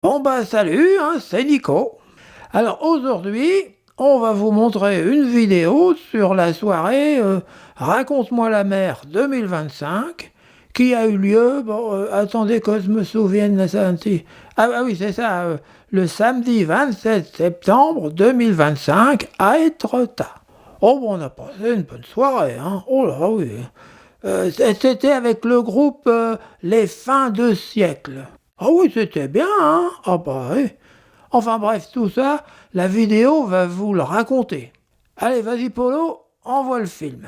Bon bah salut, c'est Nico. Alors aujourd'hui, on va vous montrer une vidéo sur la soirée Raconte-moi la mer 2025 qui a eu lieu, attendez que je me souvienne, ça, oui c'est ça, le samedi 27 septembre 2025 à Étretat. Oh bon, on a passé une bonne soirée, oh là oui. C'était avec le groupe Les Fins de Siècle. Ah oui, c'était bien, Ah bah oui. Enfin bref, tout ça, la vidéo va vous le raconter. Allez, vas-y Polo, envoie le film.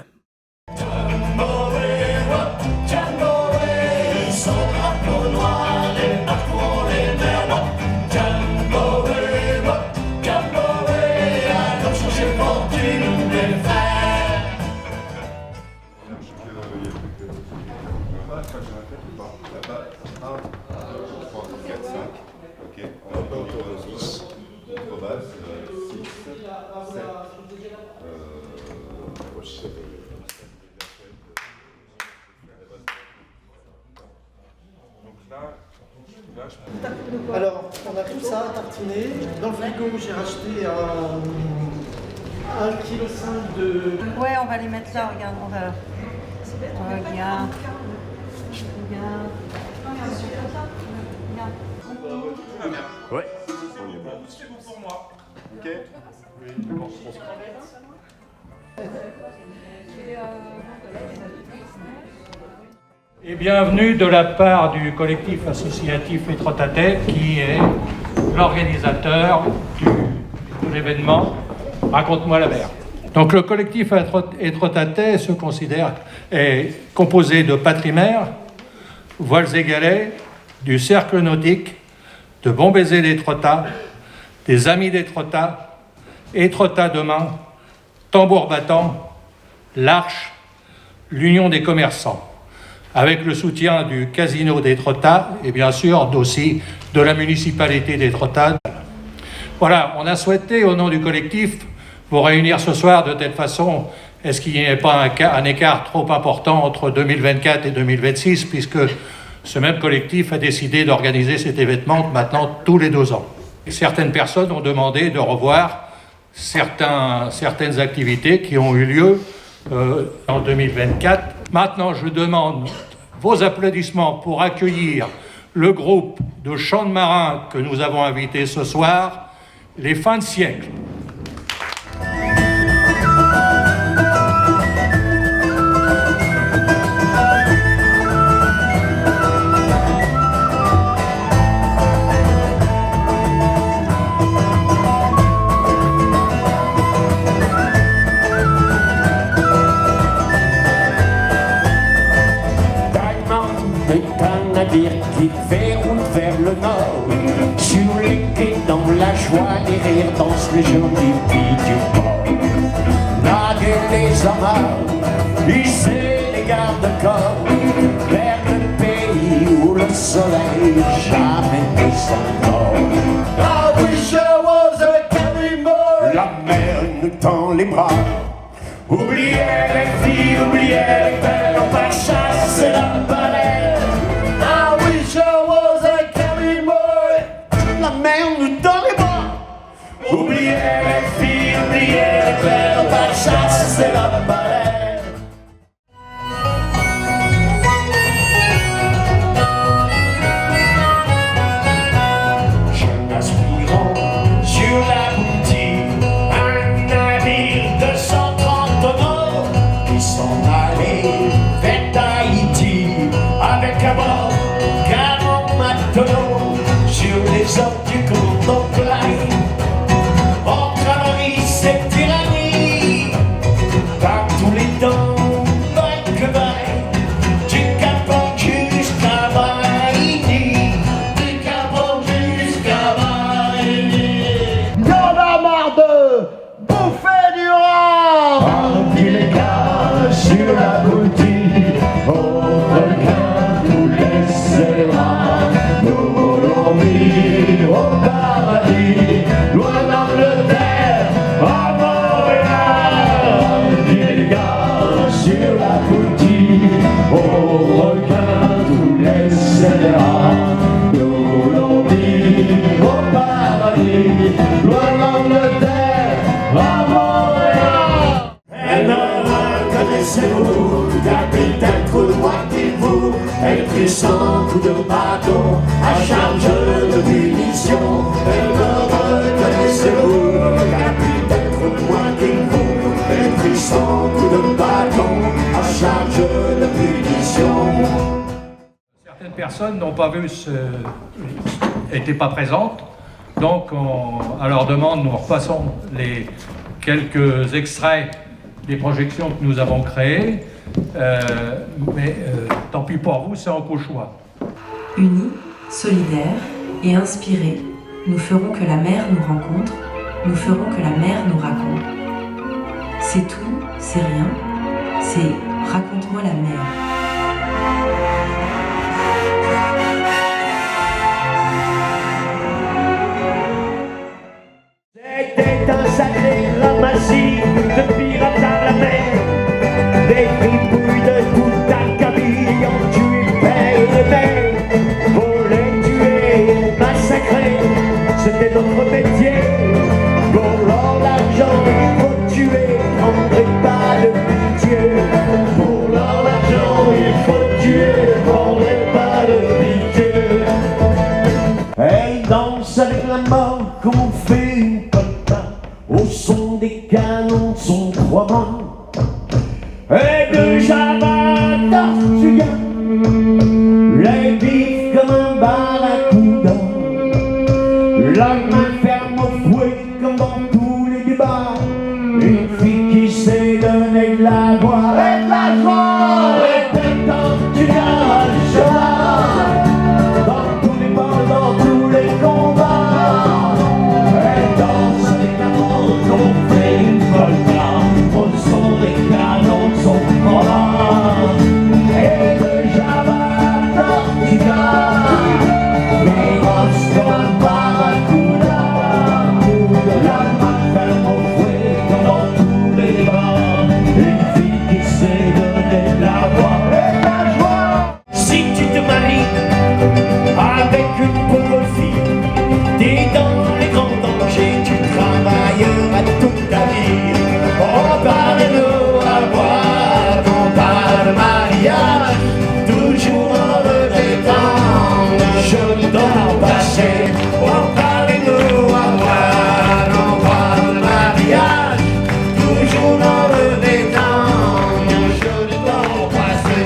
Alors, on a tout ça à tartiner. Dans le frigo, j'ai racheté 1,5 kg de... Ouais, on va les mettre là, regarde, on va... Regarde. Ouais. C'est bon pour moi. Ok. Et bienvenue de la part du collectif associatif Étretattais qui est l'organisateur de l'événement Raconte-moi la mer. Donc le collectif Étretattais est composé de Patrimère, Voiles et Galets, du Cercle Nautique, de Bon Baiser d'Étretat, des Amis d'Étretat, Étretat Demain, Tambour Battant, l'Arche, l'Union des commerçants, avec le soutien du Casino d'Étretat et bien sûr aussi de la municipalité d'Étretat. Voilà, on a souhaité au nom du collectif vous réunir ce soir de telle façon est-ce qu'il n'y ait pas un écart trop important entre 2024 et 2026 puisque ce même collectif a décidé d'organiser cet événement maintenant tous les 2 ans. Et certaines personnes ont demandé de revoir certaines activités qui ont eu lieu en 2024. Maintenant, je demande vos applaudissements pour accueillir le groupe de chants de marins que nous avons invité ce soir, les Fins de Siècle. Qui fait route vers le nord. Sur les quais, dans la joie, les rires dansent les gens du pays du port. Naguer les amarres, hisser les garde-corps, vers le pays où le soleil jamais ne s'endort. I wish I was a cabin boy. La mer nous tend les bras. Oubliez les filles, oubliez les belles, on va chasser la baleine. La mer nous tend les bras. Oubliez les filles, oubliez les belles, on va chasser la baleine. Jeune aspirant sur la boutique, un navire de 130 tonneaux qui s'en allait vers Tahiti avec à bord canon matelot sur les hommes du commandant Klein, entre Maurice et tyrannie, par tous les temps, du Cap jusqu'à Bahini, du Cap jusqu'à Bahini. Y'en a marre de bouffer du rang. Parmi les gars sur la boutique, au requin nous laissera. Nous l'ont mis au paradis, loin d'Angleterre, à Montréal. Les gars sur la boutique, au requin nous laissera. Nous l'ont mis personnes n'étaient pas présentes. Donc, à leur demande, nous repassons les quelques extraits des projections que nous avons créées. Mais tant pis pour vous, c'est en choix. Unis, solidaires et inspirés, nous ferons que la mer nous rencontre, nous ferons que la mer nous raconte. C'est tout, c'est rien, c'est raconte-moi la mer. C'était un sacré ramassis de pirates à la mer, des fripouilles de toute acabit ont tué père et mère. Voler, tuer, massacrer, c'était notre métier. Pour l'or, l'argent, il faut tuer, prendrez pas de pitié. Pour l'or, l'argent, il faut tuer, prendrez pas de pitié. Elle danse avec la mort comme on fait une polka, au son des canons de son 3 mains. Et de Java Tortuga, les bifs comme un barracuda, la main ferme au fouet comme dans tous les débats, une fille qui sait donner de la voix et de la joie. Et de Tortuga, Java, dans tous les balles, dans tous les combats, elle danse avec la mort qu'on fait une polka, au son des canons de son bras. Et de Java Tortuga, les rosses comme un barracuda, la main ferme au fouet comme dans tous les bras, une fille qui sait donner de la voix et de la joie. Si tu te maries avec une pauvre fille, t'es dans les grands dangers, tu travailleras toute ta vie. Oh, parle-nous à boire, on parle mariage, toujours en regrettant le jeune temps passé. Oh, parle-nous à boire, on parle mariage, toujours en regrettant le jeune temps passé.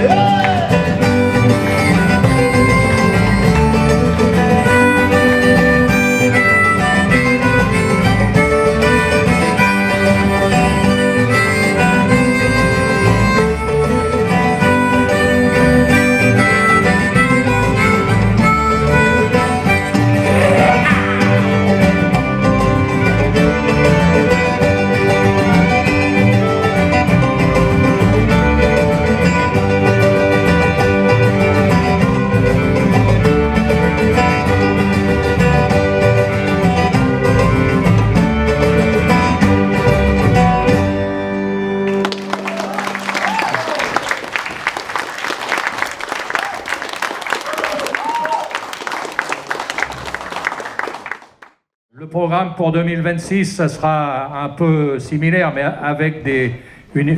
Le programme pour 2026, ça sera un peu similaire, mais avec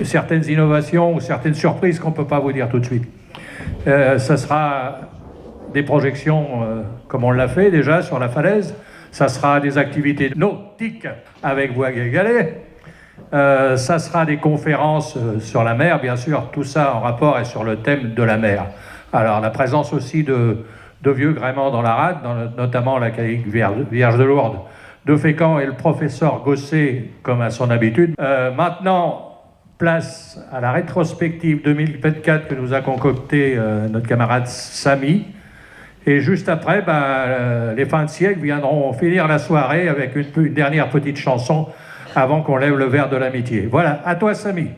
certaines innovations ou certaines surprises qu'on ne peut pas vous dire tout de suite. Ça sera des projections, comme on l'a fait déjà, sur la falaise. Ça sera des activités nautiques avec voile et galets. Ça sera des conférences sur la mer, bien sûr, tout ça en rapport et sur le thème de la mer. Alors, la présence aussi de vieux gréments dans la rade, notamment la caïque Vierge de Lourdes de Fécamp et le professeur Gosset, comme à son habitude. Maintenant, place à la rétrospective 2024 que nous a concocté notre camarade Samy. Et juste après, les fins de siècle viendront finir la soirée avec une dernière petite chanson avant qu'on lève le verre de l'amitié. Voilà, à toi Samy.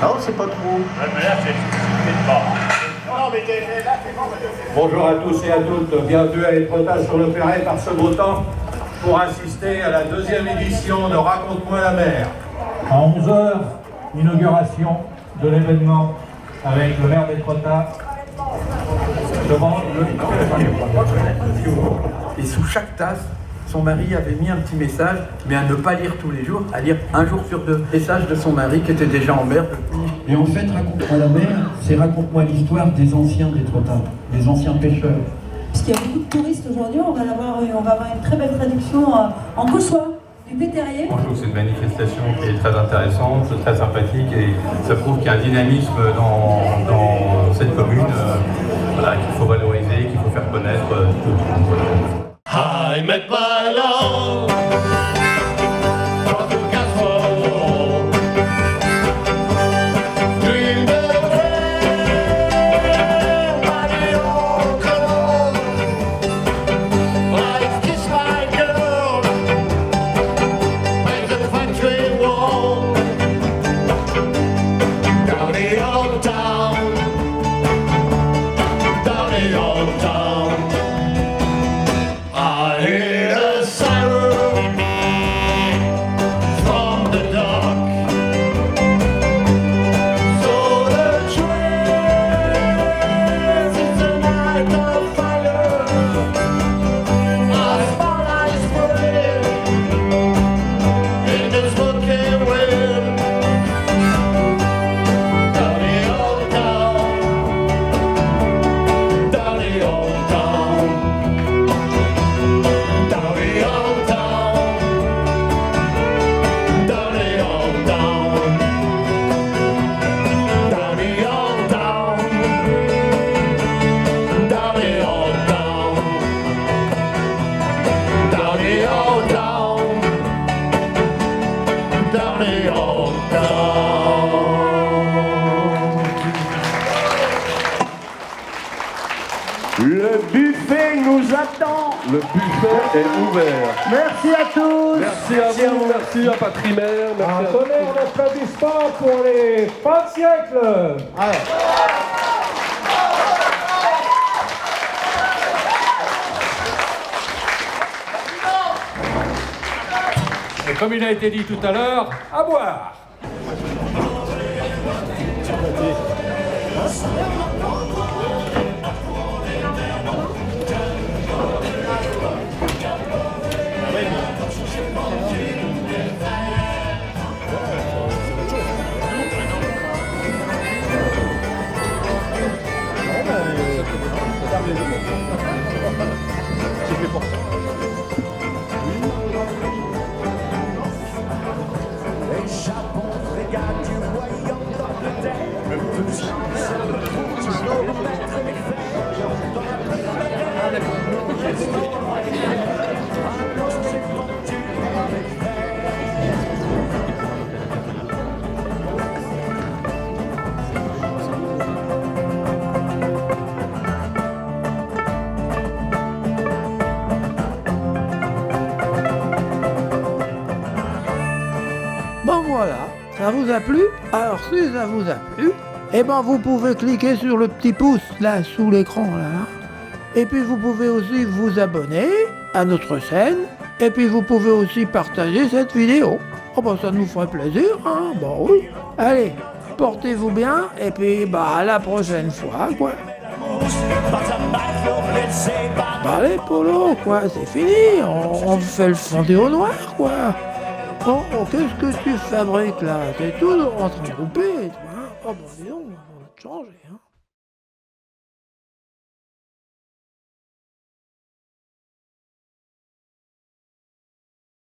Non, c'est pas trop. Bonjour à tous et à toutes, bienvenue à Étretat sur le Perret par ce beau temps pour assister à la deuxième édition de Raconte-moi la mer. À 11h, inauguration de l'événement avec le maire d'Étretat devant le... Et sous chaque tasse, son mari avait mis un petit message, mais à ne pas lire tous les jours, à lire un jour sur deux. Message de son mari qui était déjà en mer depuis. Et en fait, Raconte-moi la mer, c'est raconte-moi l'histoire des anciens d'Étretat, des anciens pêcheurs. puisqu'il y a beaucoup de touristes aujourd'hui, on va avoir une très belle traduction en cauchois du Péterier. Je trouve que c'est une manifestation qui est très intéressante, très sympathique et ça prouve qu'il y a un dynamisme dans cette commune voilà, qu'il faut valoriser, qu'il faut faire connaître tout le monde. I met my love. Le buffet nous attend. Le buffet est ouvert. Merci à tous. Merci à vous, merci à Patrimère. Un tonnerre d'applaudissements pour les fins de siècle. Et comme il a été dit tout à l'heure, à boire. Bon voilà, ça vous a plu? Alors si ça vous a plu, eh ben vous pouvez cliquer sur le petit pouce là sous l'écran là. Et puis vous pouvez aussi vous abonner à notre chaîne. Et puis vous pouvez aussi partager cette vidéo. Oh bah ça nous ferait plaisir, hein? Bon oui. Allez, portez-vous bien et puis bah à la prochaine fois quoi. Bah allez Polo quoi, c'est fini, on fait le fondé au noir quoi. Oh, qu'est-ce que tu fabriques là? T'es tout en train de couper, toi, hein? Oh bah dis donc, on va te changer, hein.